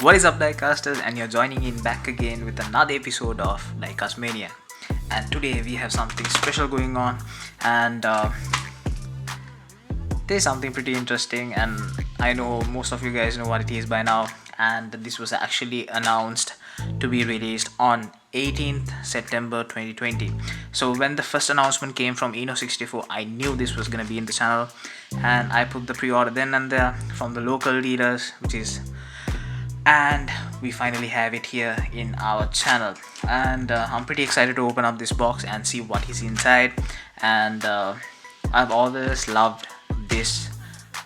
What is up, Diecasters, and you're joining in back again with another episode of Diecast Maniac. And today we have something special going on, and there's something pretty interesting, and I know most of you guys know what it is by now. And this was actually announced to be released on 18th September 2020. So when the first announcement came from INNO64, I knew this was gonna be in the channel, and I put the pre-order then and there from the local dealers, and we finally have it here in our channel. And I'm pretty excited to open up this box and see what is inside. And I've always loved this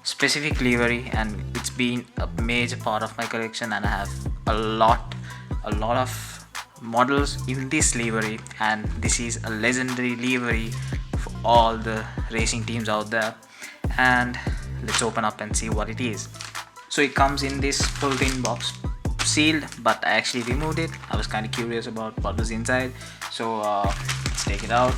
specific livery, and it's been a major part of my collection, and I have a lot of models in this livery, and this is a legendary livery for all the racing teams out there. And let's open up and see what it is. So it comes in this pulled-in box, sealed, but I actually removed it. I was kind of curious about what was inside, so let's take it out.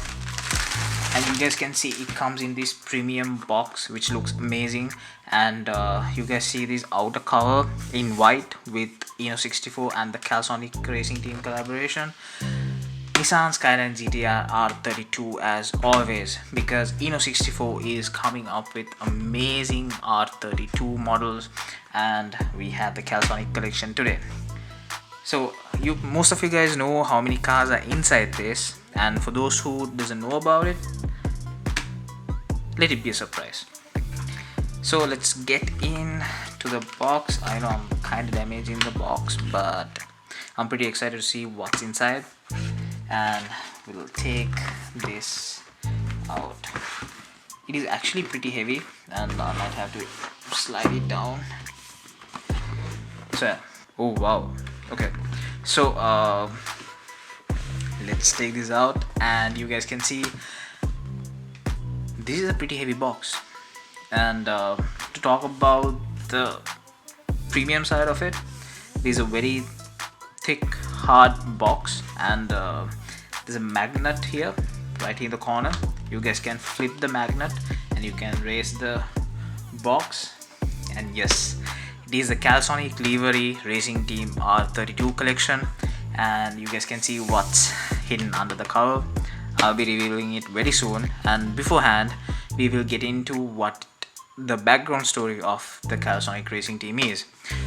And you guys can see it comes in this premium box, which looks amazing. And you guys see this outer cover in white with INNO64 and the Calsonic racing team collaboration. Nissan Skyline GTR R32 as always, because INNO64 is coming up with amazing R32 models, and we have the Calsonic collection today. So most of you guys know how many cars are inside this, and for those who doesn't know about it, let it be a surprise. So let's get into the box. I know I'm kind of damaging the box, but I'm pretty excited to see what's inside. And we'll take this out. It is actually pretty heavy, and I might have to slide it down. So, oh wow, okay. So let's take this out, and you guys can see this is a pretty heavy box. And to talk about the premium side of it, this is a very thick, hard box, and there's a magnet here right in the corner. You guys can flip the magnet and you can raise the box. And yes, it is the Calsonic livery racing team R32 collection, and you guys can see what's hidden under the cover. I'll be revealing it very soon, and beforehand we will get into what the background story of the Calsonic racing team is.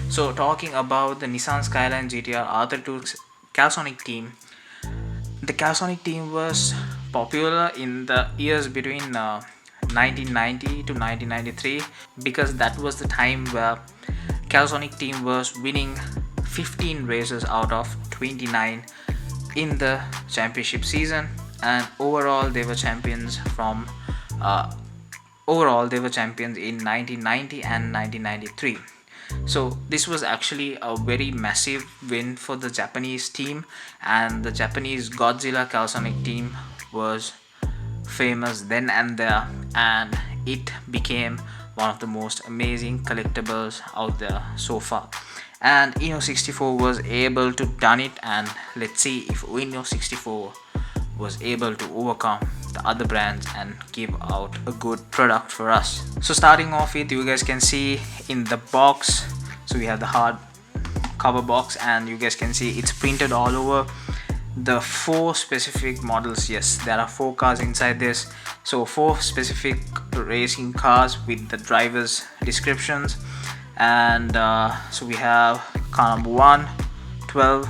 So talking about the Nissan Skyline GTR R32 Calsonic team, the Calsonic team was popular in the years between 1990 to 1993, because that was the time where Calsonic team was winning 15 races out of 29 in the championship season, and overall they were champions in 1990 and 1993. So this was actually a very massive win for the Japanese team, and the Japanese Godzilla Calsonic team was famous then and there, and it became one of the most amazing collectibles out there so far. And INNO64 was able to done it, and let's see if INNO64 was able to overcome the other brands and give out a good product for us. So starting off with, you guys can see in the box, so we have the hard cover box, and you guys can see it's printed all over the 4 specific models. Yes, there are 4 cars inside this, so 4 specific racing cars with the drivers descriptions. And so we have car number 1, 12,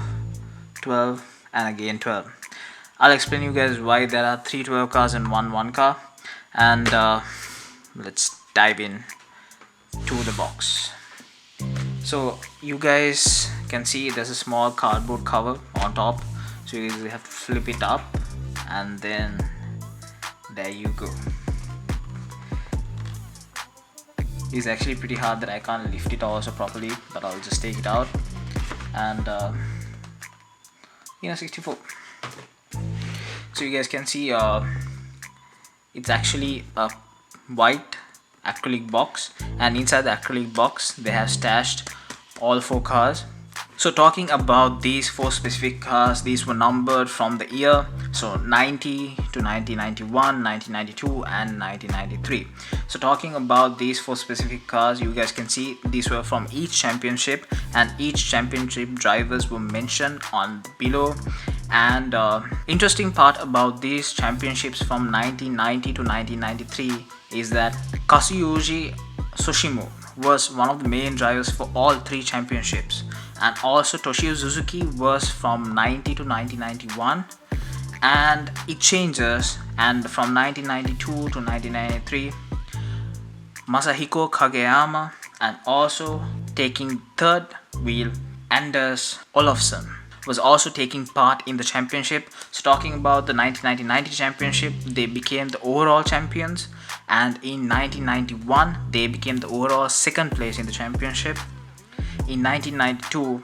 12, and again 12. I'll explain you guys why there are 3 12 cars and 1 car. And let's dive in to the box. So you guys can see there's a small cardboard cover on top, so you have to flip it up, and then there you go. It's actually pretty hard that I can't lift it also properly, but I'll just take it out. And INNO64. So you guys can see it's actually a white acrylic box, and inside the acrylic box they have stashed all 4 cars So talking about these four specific cars, these were numbered from the year, so 90 to 1991, 1992 and 1993. So talking about these four specific cars, you guys can see these were from each championship, and each championship drivers were mentioned on below. And interesting part about these championships from 1990 to 1993 is that Kazuyoshi Tsushima was one of the main drivers for all three championships, and also Toshio Suzuki was from 90 to 1991, and it changes, and from 1992 to 1993 Masahiko Kageyama, and also taking third wheel Anders Olofsson was also taking part in the championship. So talking about the 1990 championship, they became the overall champions, and in 1991 they became the overall second place in the championship. In 1992,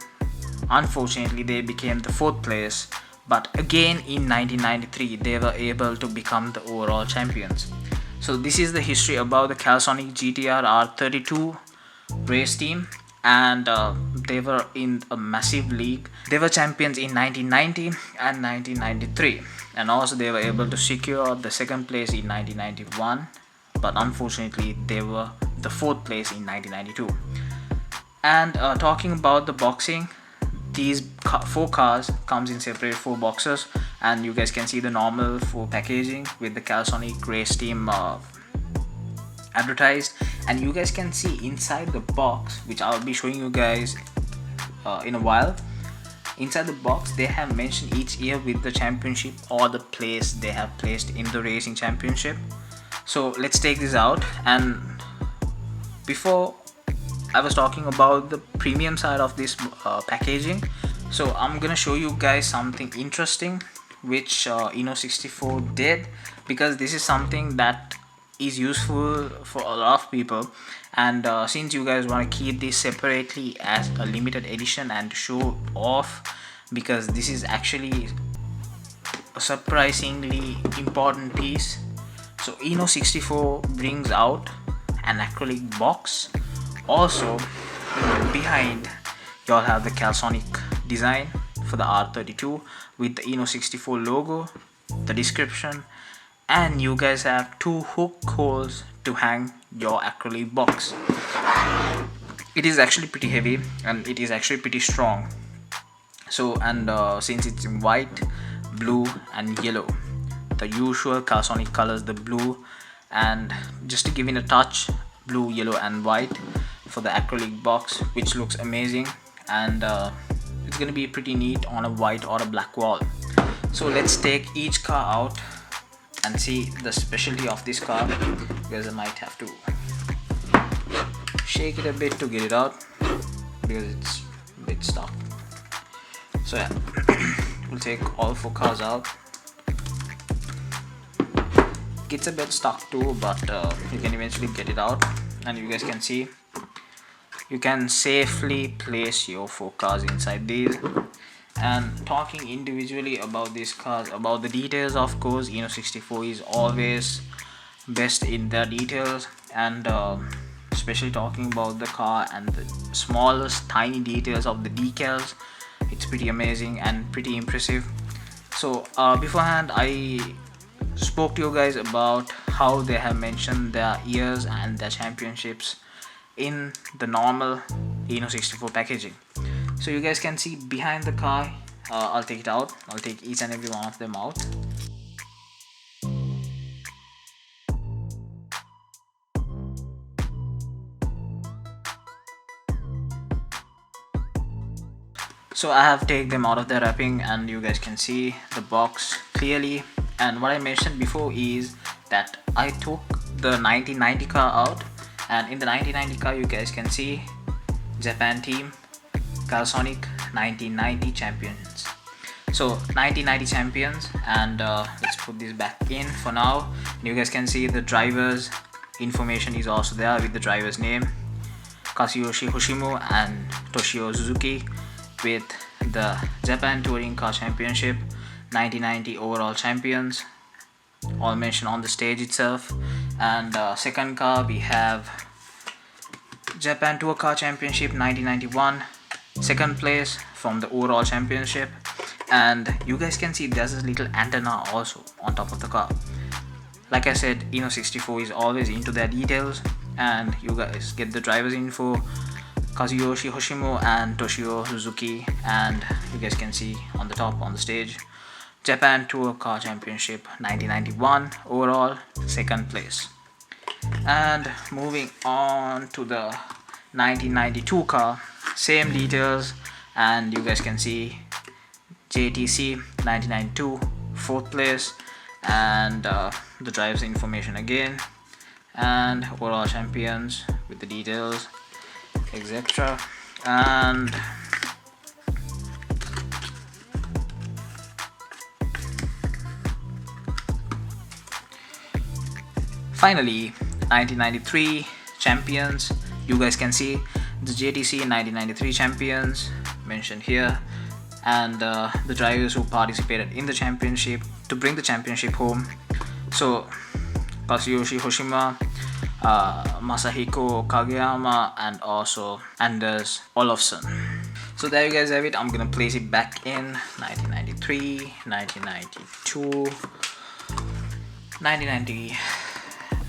unfortunately, they became the fourth place, but again in 1993 they were able to become the overall champions. So this is the history about the Calsonic GTR R32 race team, and they were in a massive league. They were champions in 1990 and 1993, and also they were able to secure the second place in 1991, but unfortunately they were the fourth place in 1992. And talking about the boxing, these four cars comes in separate four boxes, and you guys can see the normal four packaging with the Calsonic race team advertised, and you guys can see inside the box, which I'll be showing you guys in a while. Inside the box they have mentioned each year with the championship or the place they have placed in the racing championship. So let's take this out. And before, I was talking about the premium side of this packaging, so I'm gonna show you guys something interesting which INNO64 did, because this is something that is useful for a lot of people. And since you guys want to keep this separately as a limited edition and show off, because this is actually a surprisingly important piece. So INNO64 brings out an acrylic box. Also behind, y'all have the Calsonic design for the R32 with the INNO64 logo, the description, and you guys have two hook holes to hang your acrylic box. It is actually pretty heavy, and it is actually pretty strong. So, and since it's in white, blue and yellow, the usual Calsonic colors, the blue, and just to give it a touch, blue, yellow and white for the acrylic box, which looks amazing, and it's gonna be pretty neat on a white or a black wall. So let's take each car out and see the specialty of this car, because I might have to shake it a bit to get it out because it's a bit stuck. So yeah, we'll take all four cars out. It's a bit stuck too, but you can eventually get it out, and you guys can see you can safely place your four cars inside these. And talking individually about these cars, about the details, of course INNO64 is always best in their details, and especially talking about the car and the smallest tiny details of the decals, it's pretty amazing and pretty impressive. So beforehand I spoke to you guys about how they have mentioned their years and their championships in the normal INNO64 packaging. So you guys can see behind the car, I'll take it out, I'll take each and every one of them out. So I have taken them out of their wrapping, and you guys can see the box clearly. And what I mentioned before is that I took the 1990 car out, and in the 1990 car you guys can see Japan team Calsonic 1990 champions. So 1990 champions, and let's put this back in for now. And you guys can see the drivers information is also there with the driver's name, Kazuyoshi Hoshimo and Toshio Suzuki, with the Japan Touring Car Championship 1990 overall champions, all mentioned on the stage itself. And second car we have Japan Tour Car Championship 1991 second place from the overall championship. And you guys can see there's a little antenna also on top of the car. Like I said, INNO64 is always into their details, and you guys get the drivers info, Kazuyoshi Hoshimo and Toshio Suzuki, and you guys can see on the top on the stage, Japan Tour Car Championship 1991 overall second place. And moving on to the 1992 car, same details, and you guys can see JTC 1992 fourth place, and the drives information again, and overall champions with the details, etc. And finally 1993 champions, you guys can see the JTC 1993 champions mentioned here, and the drivers who participated in the championship to bring the championship home. So Kazuyoshi Hoshima, Masahiko Kageyama, and also Anders Olofsson. So there you guys have it. I'm gonna place it back in 1993, 1992, 1990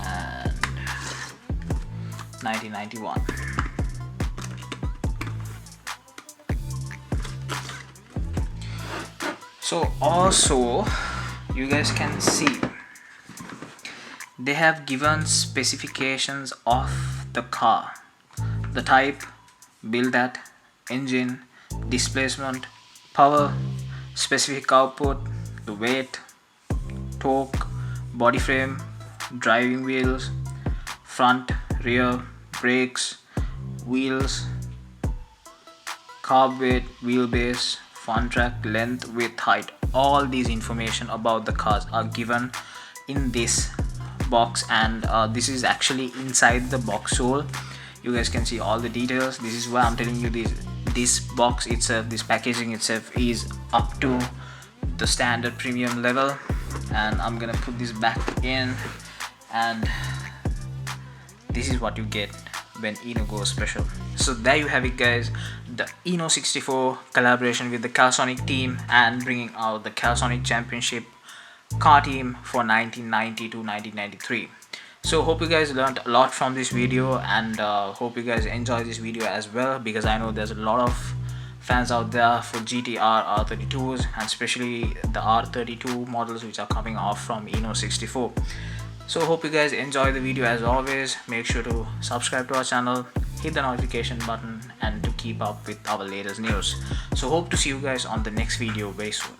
and 1991. So also you guys can see they have given specifications of the car, the type, build that, engine, displacement, power, specific output, the weight, torque, body frame, driving wheels, front, rear, brakes, wheels, carb weight, wheelbase, fun track, length, width, height. All these information about the cars are given in this box, and this is actually inside the box hole. You guys can see all the details. This is why I'm telling you this box itself, this packaging itself is up to the standard premium level. And I'm gonna put this back in, and this is what you get when Inno goes special. So there you have it guys, the INNO64 collaboration with the Calsonic team and bringing out the Calsonic Championship car team for 1990 to 1993. So hope you guys learned a lot from this video, and hope you guys enjoy this video as well, because I know there's a lot of fans out there for GTR R32s, and especially the R32 models which are coming off from INNO64. So hope you guys enjoy the video. As always, make sure to subscribe to our channel, hit the notification button, and to keep up with our latest news. So hope to see you guys on the next video very soon.